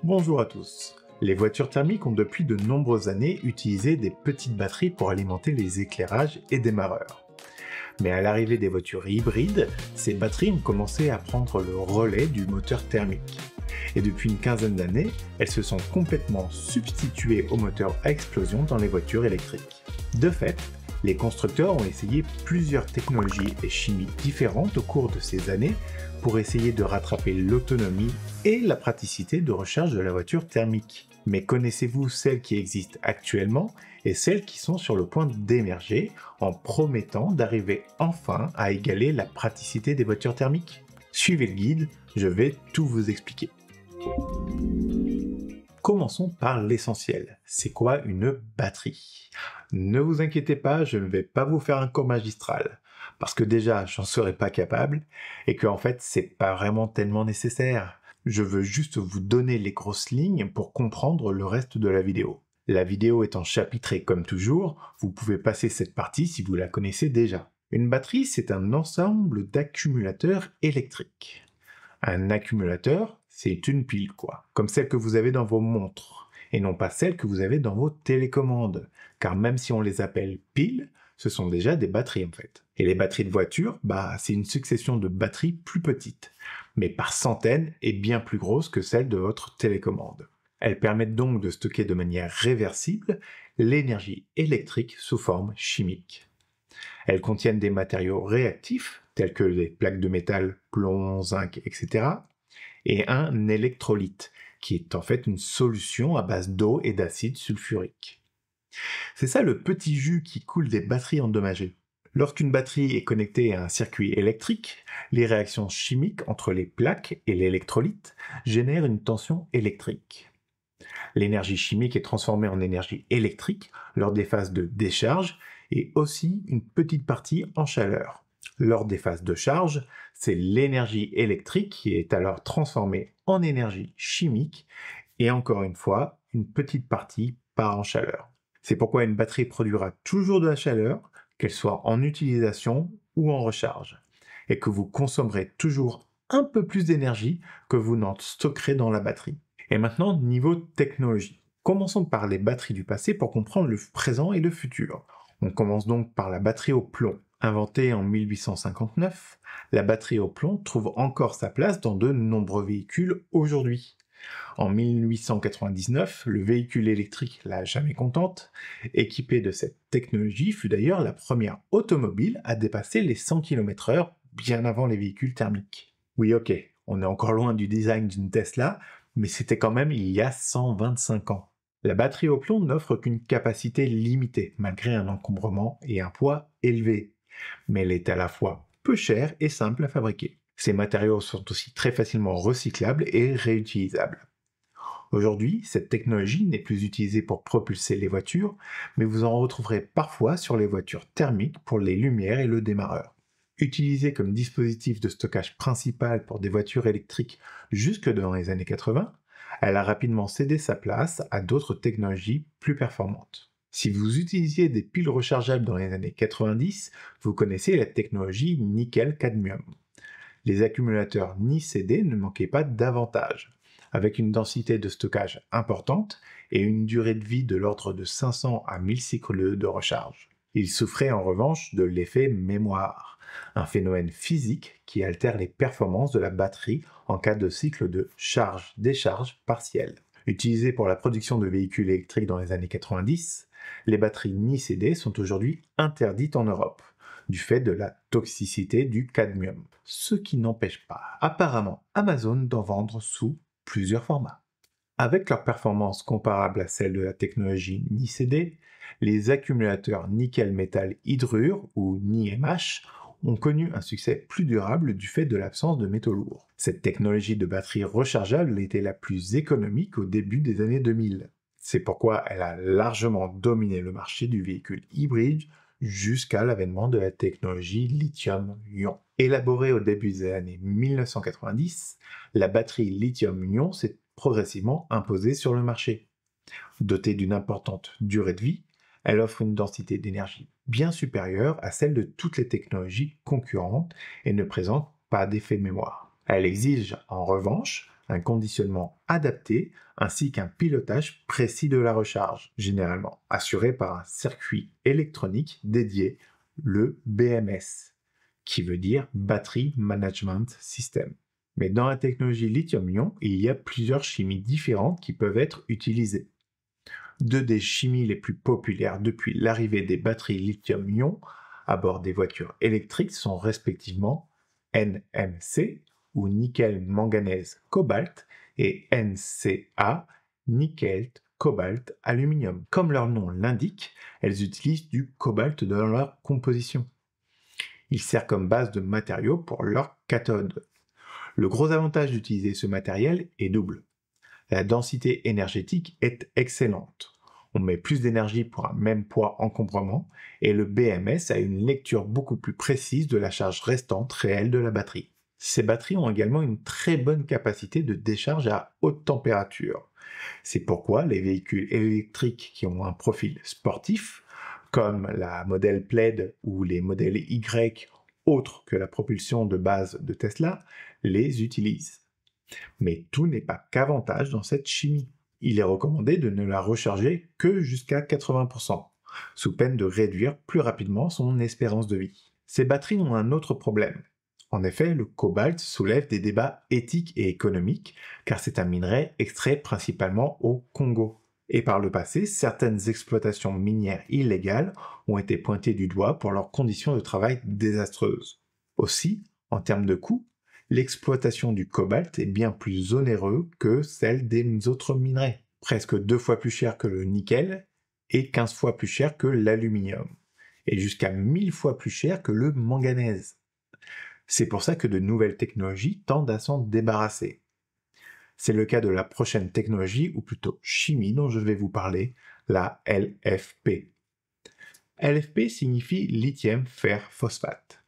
Bonjour à tous. Les voitures thermiques ont depuis de nombreuses années utilisé des petites batteries pour alimenter les éclairages et démarreurs. Mais à l'arrivée des voitures hybrides, ces batteries ont commencé à prendre le relais du moteur thermique. Et depuis une quinzaine d'années, elles se sont complètement substituées au moteur à explosion dans les voitures électriques. De fait, les constructeurs ont essayé plusieurs technologies et chimies différentes au cours de ces années pour essayer de rattraper l'autonomie et la praticité de recharge de la voiture thermique. Mais connaissez-vous celles qui existent actuellement et celles qui sont sur le point d'émerger en promettant d'arriver enfin à égaler la praticité des voitures thermiques? Suivez le guide, je vais tout vous expliquer. Commençons par l'essentiel. C'est quoi une batterie? Ne vous inquiétez pas, je ne vais pas vous faire un cours magistral, parce que déjà, j'en serais pas capable, et que en fait, c'est pas vraiment tellement nécessaire. Je veux juste vous donner les grosses lignes pour comprendre le reste de la vidéo. La vidéo étant chapitrée comme toujours, vous pouvez passer cette partie si vous la connaissez déjà. Une batterie, c'est un ensemble d'accumulateurs électriques. Un accumulateur, c'est une pile quoi, comme celle que vous avez dans vos montres, et non pas celle que vous avez dans vos télécommandes, car même si on les appelle piles, ce sont déjà des batteries en fait. Et les batteries de voiture, c'est une succession de batteries plus petites, mais par centaines et bien plus grosses que celles de votre télécommande. Elles permettent donc de stocker de manière réversible l'énergie électrique sous forme chimique. Elles contiennent des matériaux réactifs, tels que les plaques de métal, plomb, zinc, etc., et un électrolyte, qui est en fait une solution à base d'eau et d'acide sulfurique. C'est ça le petit jus qui coule des batteries endommagées. Lorsqu'une batterie est connectée à un circuit électrique, les réactions chimiques entre les plaques et l'électrolyte génèrent une tension électrique. L'énergie chimique est transformée en énergie électrique lors des phases de décharge et aussi une petite partie en chaleur. Lors des phases de charge, c'est l'énergie électrique qui est alors transformée en énergie chimique et encore une fois, une petite partie part en chaleur. C'est pourquoi une batterie produira toujours de la chaleur, qu'elle soit en utilisation ou en recharge, et que vous consommerez toujours un peu plus d'énergie que vous n'en stockerez dans la batterie. Et maintenant, niveau technologie. Commençons par les batteries du passé pour comprendre le présent et le futur. On commence donc par la batterie au plomb. Inventée en 1859, la batterie au plomb trouve encore sa place dans de nombreux véhicules aujourd'hui. En 1899, le véhicule électrique, la jamais contente, équipé de cette technologie, fut d'ailleurs la première automobile à dépasser les 100 km/h bien avant les véhicules thermiques. Oui, ok, on est encore loin du design d'une Tesla, mais c'était quand même il y a 125 ans. La batterie au plomb n'offre qu'une capacité limitée, malgré un encombrement et un poids élevé. Mais elle est à la fois peu chère et simple à fabriquer. Ces matériaux sont aussi très facilement recyclables et réutilisables. Aujourd'hui, cette technologie n'est plus utilisée pour propulser les voitures, mais vous en retrouverez parfois sur les voitures thermiques pour les lumières et le démarreur. Utilisée comme dispositif de stockage principal pour des voitures électriques jusque dans les années 80, elle a rapidement cédé sa place à d'autres technologies plus performantes. Si vous utilisiez des piles rechargeables dans les années 90, vous connaissez la technologie nickel-cadmium. Les accumulateurs NiCd ne manquaient pas d'avantages, avec une densité de stockage importante et une durée de vie de l'ordre de 500 à 1000 cycles de recharge. Ils souffraient en revanche de l'effet mémoire, un phénomène physique qui altère les performances de la batterie en cas de cycle de charge-décharge partiel. Utilisées pour la production de véhicules électriques dans les années 90, les batteries NiCd sont aujourd'hui interdites en Europe, du fait de la toxicité du cadmium, ce qui n'empêche pas apparemment Amazon d'en vendre sous plusieurs formats. Avec leur performance comparable à celle de la technologie NiCd, les accumulateurs nickel-métal hydrure ou NiMH ont connu un succès plus durable du fait de l'absence de métaux lourds. Cette technologie de batterie rechargeable était la plus économique au début des années 2000. C'est pourquoi elle a largement dominé le marché du véhicule hybride jusqu'à l'avènement de la technologie lithium-ion. Élaborée au début des années 1990, la batterie lithium-ion s'est progressivement imposée sur le marché. Dotée d'une importante durée de vie, elle offre une densité d'énergie bien supérieure à celle de toutes les technologies concurrentes et ne présente pas d'effet mémoire. Elle exige, en revanche, un conditionnement adapté ainsi qu'un pilotage précis de la recharge, généralement assuré par un circuit électronique dédié, le BMS, qui veut dire Battery Management System. Mais dans la technologie lithium-ion, il y a plusieurs chimies différentes qui peuvent être utilisées. Deux des chimies les plus populaires depuis l'arrivée des batteries lithium-ion à bord des voitures électriques sont respectivement NMC, ou nickel manganèse cobalt, et NCA, nickel cobalt aluminium. Comme leur nom l'indique, elles utilisent du cobalt dans leur composition. Il sert comme base de matériaux pour leur cathode. Le gros avantage d'utiliser ce matériel est double. La densité énergétique est excellente. On met plus d'énergie pour un même poids encombrement et le BMS a une lecture beaucoup plus précise de la charge restante réelle de la batterie. Ces batteries ont également une très bonne capacité de décharge à haute température. C'est pourquoi les véhicules électriques qui ont un profil sportif, comme la modèle Plaid ou les modèles Y autres que la propulsion de base de Tesla, les utilisent. Mais tout n'est pas qu'avantage dans cette chimie. Il est recommandé de ne la recharger que jusqu'à 80%, sous peine de réduire plus rapidement son espérance de vie. Ces batteries ont un autre problème. En effet, le cobalt soulève des débats éthiques et économiques, car c'est un minerai extrait principalement au Congo. Et par le passé, certaines exploitations minières illégales ont été pointées du doigt pour leurs conditions de travail désastreuses. Aussi, en termes de coûts, l'exploitation du cobalt est bien plus onéreuse que celle des autres minerais, presque 2 fois plus cher que le nickel et 15 fois plus cher que l'aluminium, et jusqu'à 1000 fois plus cher que le manganèse. C'est pour ça que de nouvelles technologies tendent à s'en débarrasser. C'est le cas de la prochaine technologie, ou plutôt chimie dont je vais vous parler, la LFP. LFP signifie lithium fer phosphate.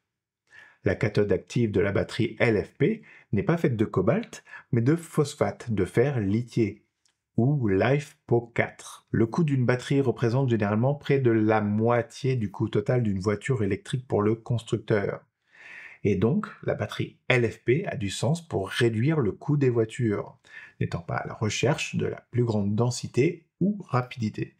La cathode active de la batterie LFP n'est pas faite de cobalt, mais de phosphate de fer lithié, ou LiFePO4. Le coût d'une batterie représente généralement près de la moitié du coût total d'une voiture électrique pour le constructeur. Et donc, la batterie LFP a du sens pour réduire le coût des voitures, n'étant pas à la recherche de la plus grande densité ou rapidité.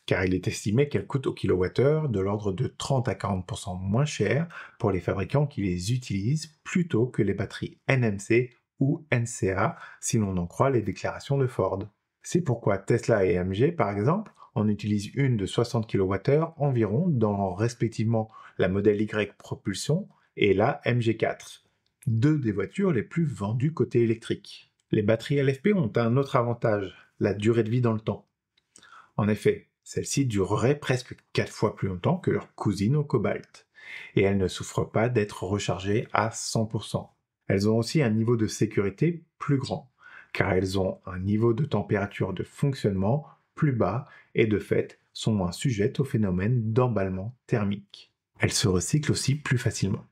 Car il est estimé qu'elle coûte au kilowattheure de l'ordre de 30 à 40% moins cher pour les fabricants qui les utilisent plutôt que les batteries NMC ou NCA si l'on en croit les déclarations de Ford. C'est pourquoi Tesla et AMG, par exemple, en utilisent une de 60 kWh environ dans respectivement la modèle Y propulsion et la MG4, deux des voitures les plus vendues côté électrique. Les batteries LFP ont un autre avantage, la durée de vie dans le temps. En effet, celles-ci dureraient presque 4 fois plus longtemps que leurs cousines au cobalt, et elles ne souffrent pas d'être rechargées à 100%. Elles ont aussi un niveau de sécurité plus grand, car elles ont un niveau de température de fonctionnement plus bas et de fait sont moins sujettes au phénomène d'emballement thermique. Elles se recyclent aussi plus facilement.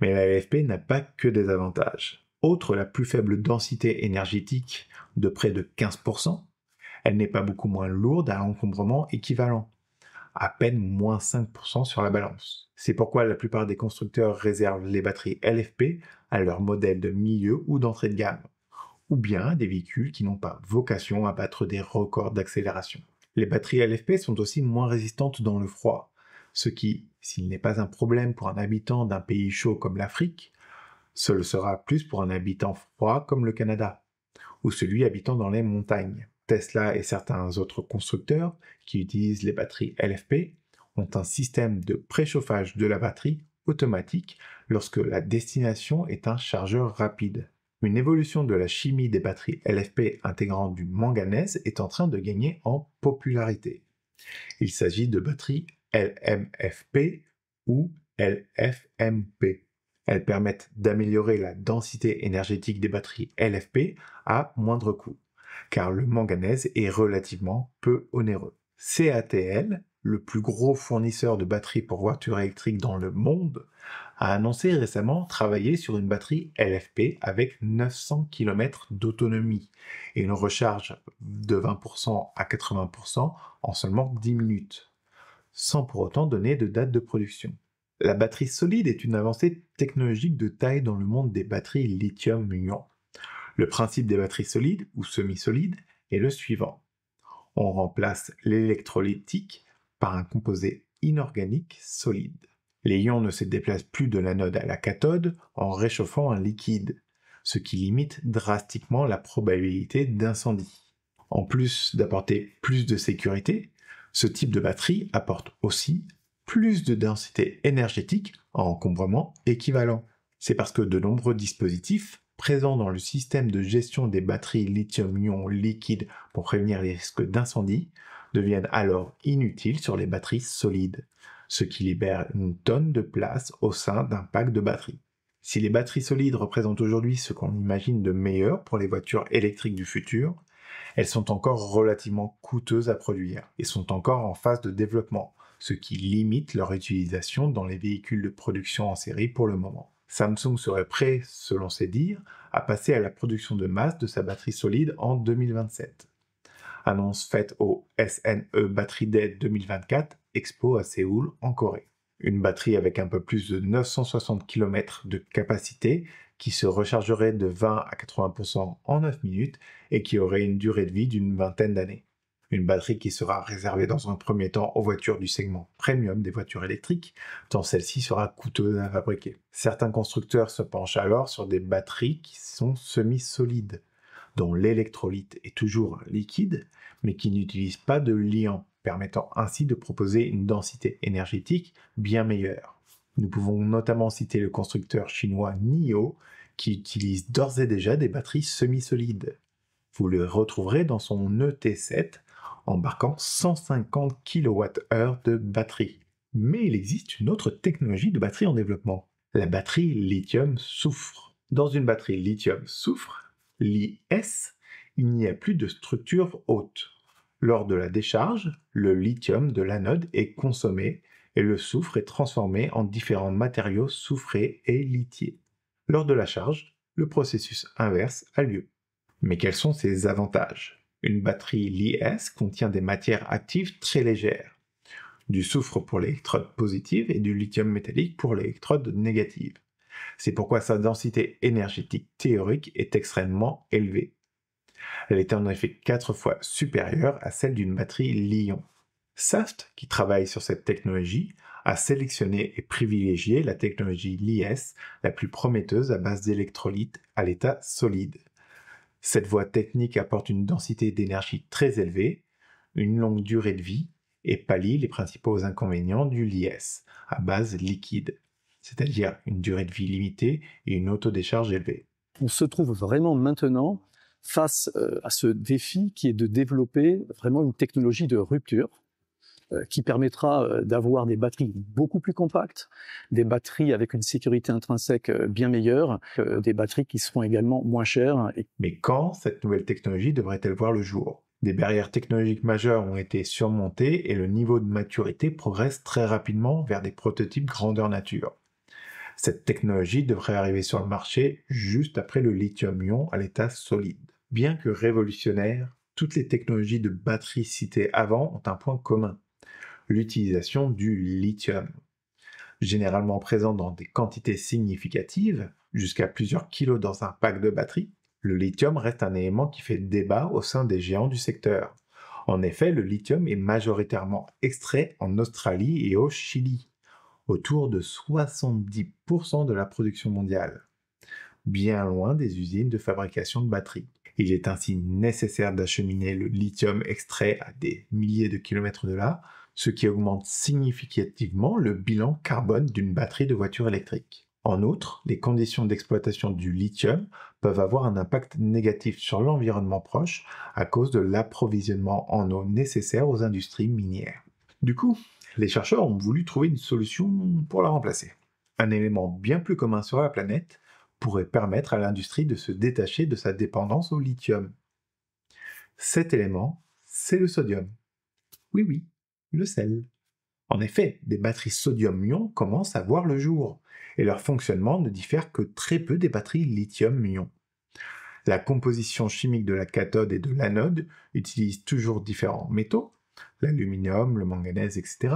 Mais la LFP n'a pas que des avantages. Outre la plus faible densité énergétique de près de 15%, elle n'est pas beaucoup moins lourde à encombrement équivalent, à peine moins 5% sur la balance. C'est pourquoi la plupart des constructeurs réservent les batteries LFP à leur modèle de milieu ou d'entrée de gamme, ou bien à des véhicules qui n'ont pas vocation à battre des records d'accélération. Les batteries LFP sont aussi moins résistantes dans le froid, ce qui, s'il n'est pas un problème pour un habitant d'un pays chaud comme l'Afrique, ce le sera plus pour un habitant froid comme le Canada, ou celui habitant dans les montagnes. Tesla et certains autres constructeurs qui utilisent les batteries LFP ont un système de préchauffage de la batterie automatique lorsque la destination est un chargeur rapide. Une évolution de la chimie des batteries LFP intégrant du manganèse est en train de gagner en popularité. Il s'agit de batteries LMFP ou LFMP. Elles permettent d'améliorer la densité énergétique des batteries LFP à moindre coût, car le manganèse est relativement peu onéreux. CATL, le plus gros fournisseur de batteries pour voitures électriques dans le monde, a annoncé récemment travailler sur une batterie LFP avec 900 km d'autonomie et une recharge de 20% à 80% en seulement 10 minutes, sans pour autant donner de date de production. La batterie solide est une avancée technologique de taille dans le monde des batteries lithium-ion. Le principe des batteries solides ou semi-solides est le suivant. On remplace l'électrolytique par un composé inorganique solide. Les ions ne se déplacent plus de l'anode à la cathode en réchauffant un liquide, ce qui limite drastiquement la probabilité d'incendie. En plus d'apporter plus de sécurité, ce type de batterie apporte aussi plus de densité énergétique en encombrement équivalent. C'est parce que de nombreux dispositifs présents dans le système de gestion des batteries lithium-ion liquide pour prévenir les risques d'incendie deviennent alors inutiles sur les batteries solides, ce qui libère une tonne de place au sein d'un pack de batteries. Si les batteries solides représentent aujourd'hui ce qu'on imagine de meilleur pour les voitures électriques du futur, elles sont encore relativement coûteuses à produire et sont encore en phase de développement, ce qui limite leur utilisation dans les véhicules de production en série pour le moment. Samsung serait prêt, selon ses dires, à passer à la production de masse de sa batterie solide en 2027. Annonce faite au SNE Battery Day 2024, Expo à Séoul, en Corée. Une batterie avec un peu plus de 960 km de capacité qui se rechargerait de 20 à 80% en 9 minutes et qui aurait une durée de vie d'une vingtaine d'années. Une batterie qui sera réservée dans un premier temps aux voitures du segment premium des voitures électriques, tant celle-ci sera coûteuse à fabriquer. Certains constructeurs se penchent alors sur des batteries qui sont semi-solides, dont l'électrolyte est toujours liquide, mais qui n'utilisent pas de liant, permettant ainsi de proposer une densité énergétique bien meilleure. Nous pouvons notamment citer le constructeur chinois NIO, qui utilise d'ores et déjà des batteries semi-solides. Vous le retrouverez dans son ET7, embarquant 150 kWh de batterie. Mais il existe une autre technologie de batterie en développement, la batterie lithium-soufre. Dans une batterie lithium-soufre, l'IS, il n'y a plus de structure haute. Lors de la décharge, le lithium de l'anode est consommé et le soufre est transformé en différents matériaux soufrés et lithiés. Lors de la charge, le processus inverse a lieu. Mais quels sont ses avantages ? Une batterie LiS contient des matières actives très légères, du soufre pour l'électrode positive et du lithium métallique pour l'électrode négative. C'est pourquoi sa densité énergétique théorique est extrêmement élevée. Elle est en effet 4 fois supérieure à celle d'une batterie Li-ion. Saft, qui travaille sur cette technologie, a sélectionné et privilégié la technologie LiS, la plus prometteuse à base d'électrolyte à l'état solide. Cette voie technique apporte une densité d'énergie très élevée, une longue durée de vie et pallie les principaux inconvénients du LiS à base liquide, c'est-à-dire une durée de vie limitée et une autodécharge élevée. On se trouve vraiment maintenant face à ce défi qui est de développer vraiment une technologie de rupture qui permettra d'avoir des batteries beaucoup plus compactes, des batteries avec une sécurité intrinsèque bien meilleure, des batteries qui seront également moins chères. Mais quand cette nouvelle technologie devrait-elle voir le jour ? Des barrières technologiques majeures ont été surmontées et le niveau de maturité progresse très rapidement vers des prototypes grandeur nature. Cette technologie devrait arriver sur le marché juste après le lithium-ion à l'état solide. Bien que révolutionnaires, toutes les technologies de batterie citées avant ont un point commun: l'utilisation du lithium. Généralement présent dans des quantités significatives, jusqu'à plusieurs kilos dans un pack de batterie, le lithium reste un élément qui fait débat au sein des géants du secteur. En effet, le lithium est majoritairement extrait en Australie et au Chili, autour de 70% de la production mondiale, bien loin des usines de fabrication de batteries. Il est ainsi nécessaire d'acheminer le lithium extrait à des milliers de kilomètres de là, ce qui augmente significativement le bilan carbone d'une batterie de voiture électrique. En outre, les conditions d'exploitation du lithium peuvent avoir un impact négatif sur l'environnement proche à cause de l'approvisionnement en eau nécessaire aux industries minières. Du coup, les chercheurs ont voulu trouver une solution pour la remplacer. Un élément bien plus commun sur la planète pourrait permettre à l'industrie de se détacher de sa dépendance au lithium. Cet élément, c'est le sodium. Oui, le sel. En effet, des batteries sodium-ion commencent à voir le jour, et leur fonctionnement ne diffère que très peu des batteries lithium-ion. La composition chimique de la cathode et de l'anode utilise toujours différents métaux, l'aluminium, le manganèse, etc.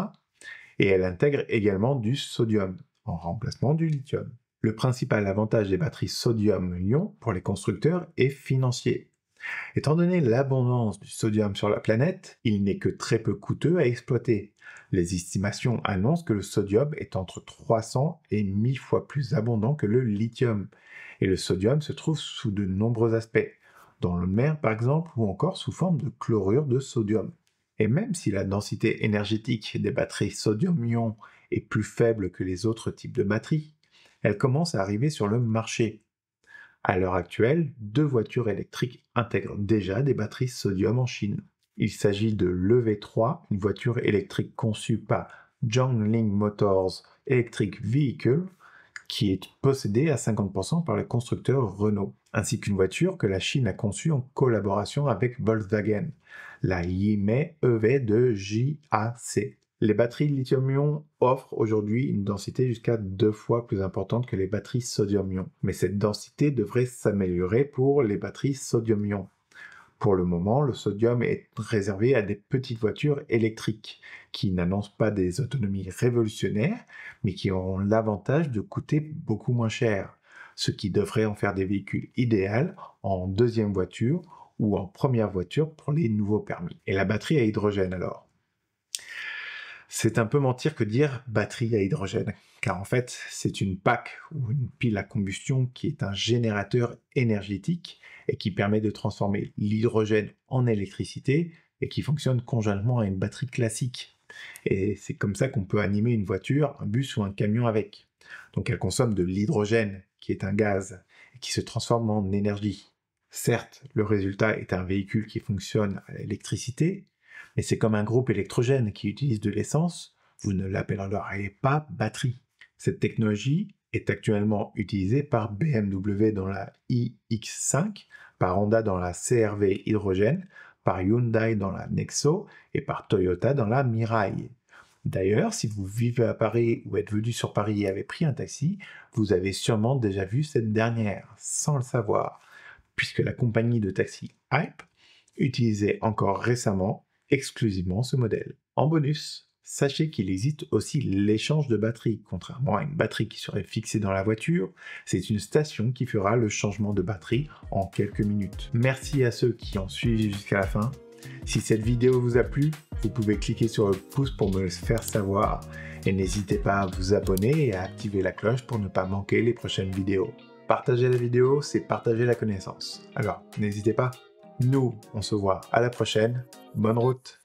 Et elle intègre également du sodium, en remplacement du lithium. Le principal avantage des batteries sodium-ion pour les constructeurs est financier. Étant donné l'abondance du sodium sur la planète, il n'est que très peu coûteux à exploiter. Les estimations annoncent que le sodium est entre 300 et 1000 fois plus abondant que le lithium. Et le sodium se trouve sous de nombreux aspects, dans l'eau de mer par exemple, ou encore sous forme de chlorure de sodium. Et même si la densité énergétique des batteries sodium-ion est plus faible que les autres types de batteries, elle commence à arriver sur le marché. À l'heure actuelle, 2 voitures électriques intègrent déjà des batteries sodium en Chine. Il s'agit de l'EV3, une voiture électrique conçue par Zhongling Motors Electric Vehicle, qui est possédée à 50% par le constructeur Renault, ainsi qu'une voiture que la Chine a conçue en collaboration avec Volkswagen, la Yimei EV de JAC. Les batteries lithium-ion offrent aujourd'hui une densité jusqu'à 2 fois plus importante que les batteries sodium-ion, mais cette densité devrait s'améliorer pour les batteries sodium-ion. Pour le moment, le sodium est réservé à des petites voitures électriques qui n'annoncent pas des autonomies révolutionnaires, mais qui auront l'avantage de coûter beaucoup moins cher, ce qui devrait en faire des véhicules idéaux en deuxième voiture ou en première voiture pour les nouveaux permis. Et la batterie à hydrogène alors ? C'est un peu mentir que dire batterie à hydrogène, car en fait, c'est une PAC ou une pile à combustion qui est un générateur énergétique et qui permet de transformer l'hydrogène en électricité et qui fonctionne conjointement à une batterie classique. Et c'est comme ça qu'on peut animer une voiture, un bus ou un camion avec. Donc elle consomme de l'hydrogène, qui est un gaz, et qui se transforme en énergie. Certes, le résultat est un véhicule qui fonctionne à l'électricité, mais c'est comme un groupe électrogène qui utilise de l'essence, vous ne l'appelleriez pas batterie. Cette technologie est actuellement utilisée par BMW dans la iX5, par Honda dans la CR-V hydrogène, par Hyundai dans la Nexo et par Toyota dans la Mirai. D'ailleurs, si vous vivez à Paris ou êtes venu sur Paris et avez pris un taxi, vous avez sûrement déjà vu cette dernière, sans le savoir, puisque la compagnie de taxi Hype utilisait encore récemment exclusivement ce modèle. En bonus, sachez qu'il existe aussi l'échange de batterie. Contrairement à une batterie qui serait fixée dans la voiture, c'est une station qui fera le changement de batterie en quelques minutes. Merci à ceux qui ont suivi jusqu'à la fin. Si cette vidéo vous a plu, vous pouvez cliquer sur le pouce pour me le faire savoir. Et n'hésitez pas à vous abonner et à activer la cloche pour ne pas manquer les prochaines vidéos. Partager la vidéo, c'est partager la connaissance. Alors, n'hésitez pas. Nous, on se voit à la prochaine. Bonne route!